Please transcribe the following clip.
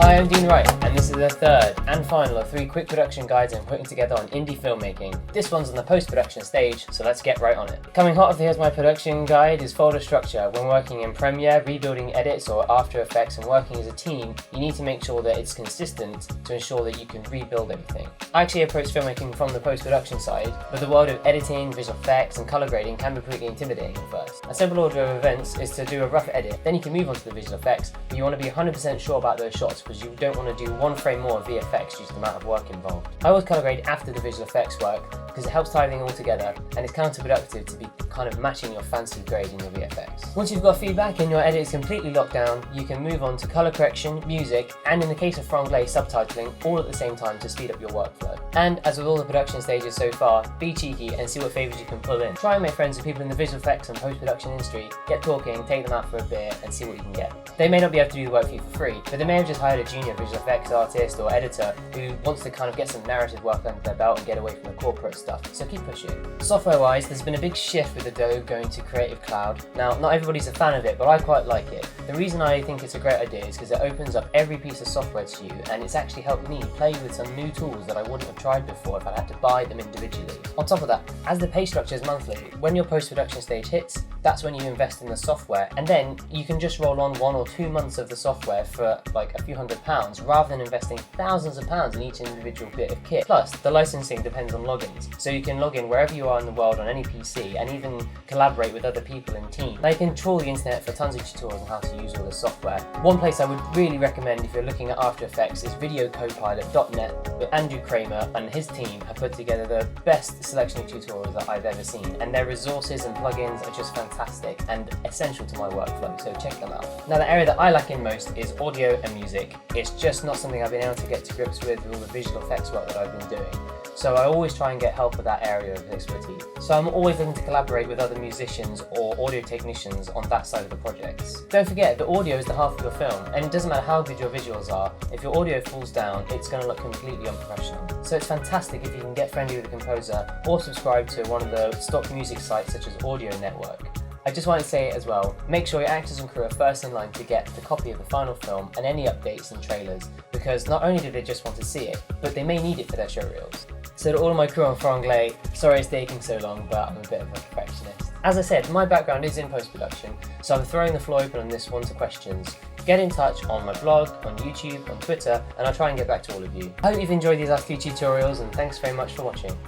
Hi, I'm Dean Wright, and this is the third and final of 3 quick production guides I'm putting together on indie filmmaking. This one's on the post-production stage, so let's get right on it. Coming hot off the Here's My Production guide is folder structure. When working in Premiere, rebuilding edits, or After Effects and working as a team, you need to make sure that it's consistent to ensure that you can rebuild everything. I actually approach filmmaking from the post-production side, but the world of editing, visual effects, and colour grading can be pretty intimidating at first. A simple order of events is to do a rough edit, then you can move on to the visual effects, but you want to be 100% sure about those shots because you don't want to do one frame more of VFX due to the amount of work involved. I always colour grade after the visual effects work because it helps tie everything all together, and it's counterproductive to be kind of matching your fancy grade in your VFX. Once you've got feedback and your edit is completely locked down, you can move on to colour correction, music, and in the case of Franglais, subtitling, all at the same time to speed up your workflow. And as with all the production stages so far, be cheeky and see what favours you can pull in. Try and make friends with people in the visual effects and post-production industry, get talking, take them out for a beer, and see what you can get. They may not be able to do the work for you for free, but they may have just hired a junior visual effects artist or editor who wants to kind of get some narrative work under their belt and get away from the corporate stuff, so keep pushing. Software-wise, there's been a big shift with Adobe going to Creative Cloud. Now, not everybody's a fan of it, but I quite like it. The reason I think it's a great idea is because it opens up every piece of software to you, and it's actually helped me play with some new tools that I wouldn't have tried before if I had to buy them individually. On top of that, as the pay structure is monthly, when your post-production stage hits, that's when you invest in the software, and then you can just roll on 1 or 2 months of the software for like a few £100s rather than investing thousands of pounds in each individual bit of kit. Plus, the licensing depends on logins, so you can log in wherever you are in the world on any PC and even collaborate with other people in teams. Now you can trawl the internet for tons of tutorials on how to use all this software. One place I would really recommend if you're looking at After Effects is videocopilot.net, where Andrew Kramer and his team have put together the best selection of tutorials that I've ever seen, and their resources and plugins are just fantastic and essential to my workflow, so check them out. Now, the area that I lack in most is audio and music. It's just not something I've been able to get to grips with all the visual effects work that I've been doing. So I always try and get help with that area of expertise. So I'm always looking to collaborate with other musicians or audio technicians on that side of the projects. Don't forget, the audio is the half of your film, and it doesn't matter how good your visuals are, if your audio falls down, it's going to look completely unprofessional. So it's fantastic if you can get friendly with a composer or subscribe to one of the stock music sites such as Audio Network. I just want to say as well, make sure your actors and crew are first in line to get the copy of the final film and any updates and trailers, because not only do they just want to see it, but they may need it for their showreels. So to all of my crew on Franglais, sorry it's taking so long, but I'm a bit of a perfectionist. As I said, my background is in post-production, so I'm throwing the floor open on this one to questions. Get in touch on my blog, on YouTube, on Twitter, and I'll try and get back to all of you. I hope you've enjoyed these last few tutorials, and thanks very much for watching.